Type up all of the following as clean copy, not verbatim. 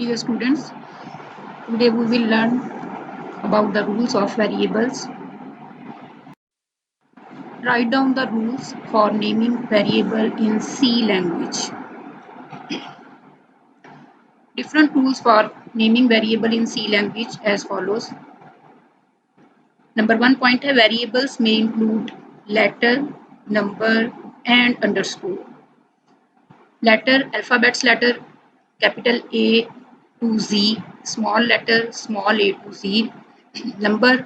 Dear students, today we will learn about the rules of variables. Write down the rules for naming variable in C language. Different rules for naming variable in C language as follows. Number 1 point है variables may include letter, number and underscore. Letter, alphabets letter, capital A to Z, small letter, small a to Z. Number,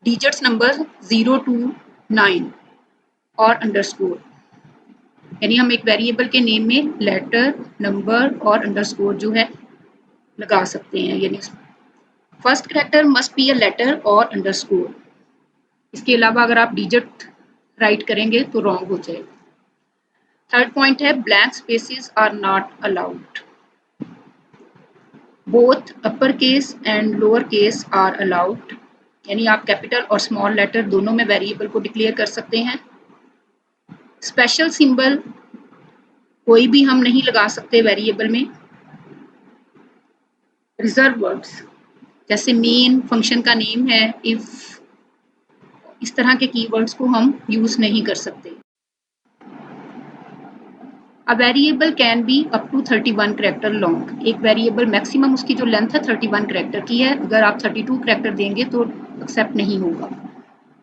digits number 0 to 9 और underscore, यानी हम एक variable के name में letter, number और underscore जो है लगा सकते हैं। यानी first character must be a letter और अंडरस्कोर। इसके अलावा अगर आप डिजिट राइट करेंगे तो रॉन्ग हो जाएगा। थर्ड पॉइंट है blank spaces are not allowed. Both upper case and lower case are allowed, यानी आप कैपिटल और स्मॉल लेटर दोनों में वेरिएबल को डिक्लेयर कर सकते हैं। स्पेशल सिंबल कोई भी हम नहीं लगा सकते वेरिएबल में। रिजर्व वर्ड्स जैसे मेन फंक्शन का नेम है, इफ, इस तरह के कीवर्ड्स को हम यूज नहीं कर सकते। A variable can be up to 31 character long. एक वेरिएबल मैक्सिमम उसकी जो लेंथ है 31 कैरेक्टर की है। अगर आप 32 कैरेक्टर देंगे तो एक्सेप्ट नहीं होगा।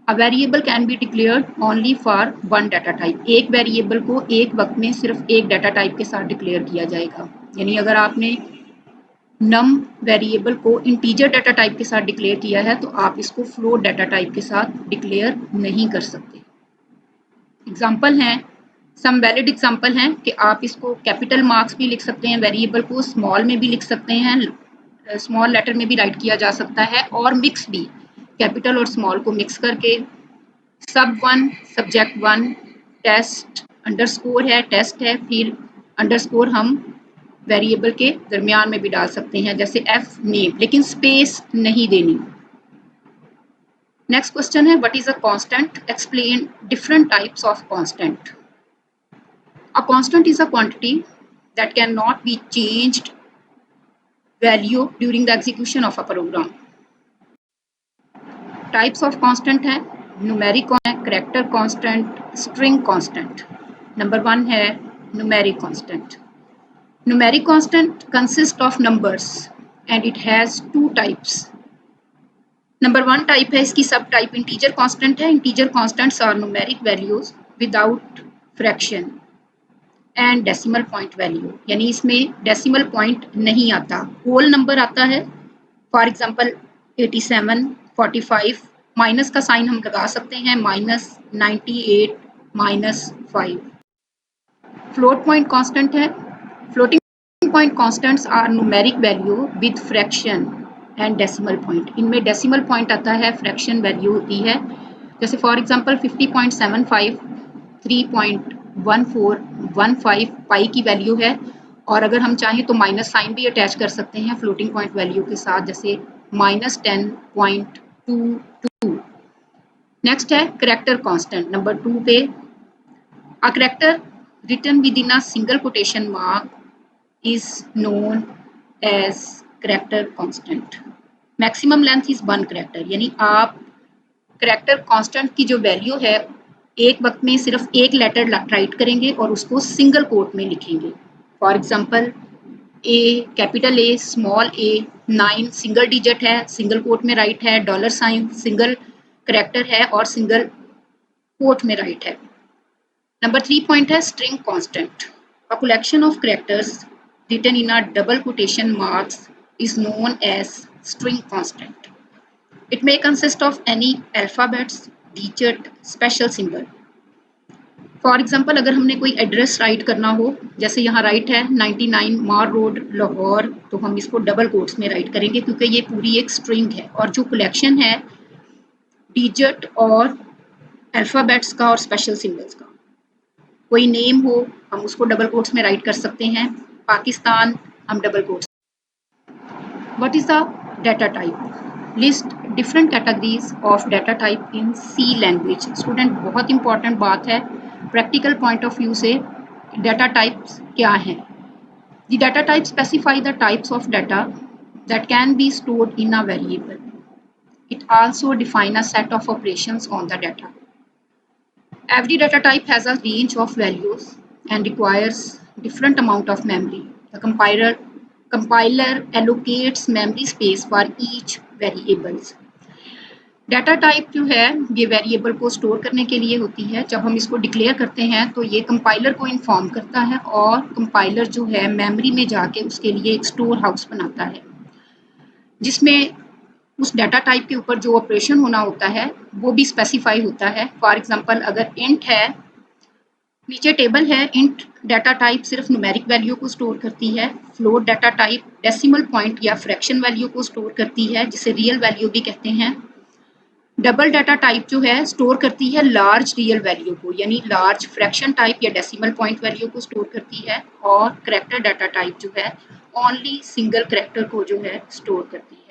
A variable can be declared only for one data type. एक वेरिएबल को एक वक्त में सिर्फ एक डाटा टाइप के साथ डिक्लेयर किया जाएगा। यानी अगर आपने नम वेरिएबल को इंटीजर डाटा टाइप के साथ डिक्लेयर किया है तो आप इसको फ्लोट डाटा टाइप के साथ डिक्लेयर नहीं कर सकते। एग्जाम्पल हैं, सम वैलिड एग्जाम्पल हैं कि आप इसको कैपिटल मार्क्स भी लिख सकते हैं, वेरिएबल को स्मॉल में भी लिख सकते हैं, स्मॉल लेटर में भी राइट किया जा सकता है, और मिक्स भी, कैपिटल और स्मॉल को मिक्स करके। Sub one, subject one, test, underscore है, टेस्ट है, फिर अंडरस्कोर हम वेरिएबल के दरमियान में भी डाल सकते हैं, जैसे एफ नेम, लेकिन स्पेस नहीं देनी। नेक्स्ट क्वेश्चन है what is a constant, explain different types of constant. A constant is a quantity that can not be changed value during the execution of a program. Types of constant है numeric है, character constant, string constant. Number 1 है numeric constant. Numeric constant consist of numbers and it has 2 types. Number 1 type है, इसकी sub type integer constant है। Integer constants are numeric values without fraction and decimal point value, यानी इसमें decimal point नहीं आता, whole number आता है। For example 87, 45, minus का साइन हम लगा सकते हैं, -98, -5। फ्लोट पॉइंट कांस्टेंट है। Floating point constants are numeric value with fraction and decimal point. इनमें डेसिमल पॉइंट आता है, फ्रैक्शन वैल्यू होती है। जैसे फॉर एग्जांपल 50.75, 3.1415 पाई की वैल्यू है, और अगर हम चाहें तो माइनस साइन भी अटैच कर सकते हैं फ्लोटिंग पॉइंट वैल्यू के साथ, जैसे -10.22। नेक्स्ट है कैरेक्टर कांस्टेंट, नंबर 2 पे। A character written within a single quotation mark is known as character constant. Maximum length is 1 character, यानी आप कैरेक्टर कांस्टेंट की जो वैल्यू है एक वक्त में सिर्फ एक लेटर राइट करेंगे और उसको सिंगल कोट में लिखेंगे। For example A, capital A, small A, 9 single digit है, सिंगल कोट में राइट है, $साइन सिंगल कैरेक्टर है और सिंगल कोट में राइट है। नंबर 3 पॉइंट है string constant. A collection of characters written in a double quotation marks is known as string constant. It may consist of any alphabets, digit, special symbol. For example अगर हमने कोई address right करना हो, जैसे यहाँ right है 99 मार road Lahore, तो हम इसको डबल कोट्स में राइट करेंगे क्योंकि ये पूरी एक स्ट्रिंग है, और जो कलेक्शन है डिजिट और अल्फ़ाबेट्स का और स्पेशल सिंबल्स का। कोई नेम हो हम उसको डबल कोट्स में राइट कर सकते हैं, पाकिस्तान हम double quotes. What is the data type, list different categories of data type in C language. Student बहुत इंपॉर्टेंट बात है, प्रैक्टिकल पॉइंट ऑफ व्यू से डाटा टाइप्स क्या हैं। The data type specify the types of data that can be stored in a variable. It also defines a set of operations on the data. Every data type has a range of values and requires different amount of memory. The compiler allocates memory space for each variables. Data type जो है ये variable को store करने के लिए होती है. जब हम इसको डिक्लेयर करते हैं तो ये कंपाइलर को इन्फॉर्म करता है और कंपाइलर जो है मेमोरी में जाके उसके लिए एक स्टोर हाउस बनाता है जिसमें उस डाटा टाइप के ऊपर जो ऑपरेशन होना होता है वो भी स्पेसिफाई होता है. फॉर एग्जांपल अगर इंट है, नीचे टेबल है, इंट डाटा टाइप सिर्फ न्यूमेरिक वैल्यू को स्टोर करती है. Float data type decimal point या फ्रैक्शन वैल्यू को स्टोर करती है जिसे रियल वैल्यू भी कहते हैं. डबल डाटा टाइप जो है स्टोर करती है लार्ज रियल वैल्यू को, यानी लार्ज फ्रैक्शन टाइप या डेसिमल पॉइंट वैल्यू को स्टोर करती है. और करैक्टर डाटा टाइप जो है ओनली सिंगल करैक्टर को जो है स्टोर करती है.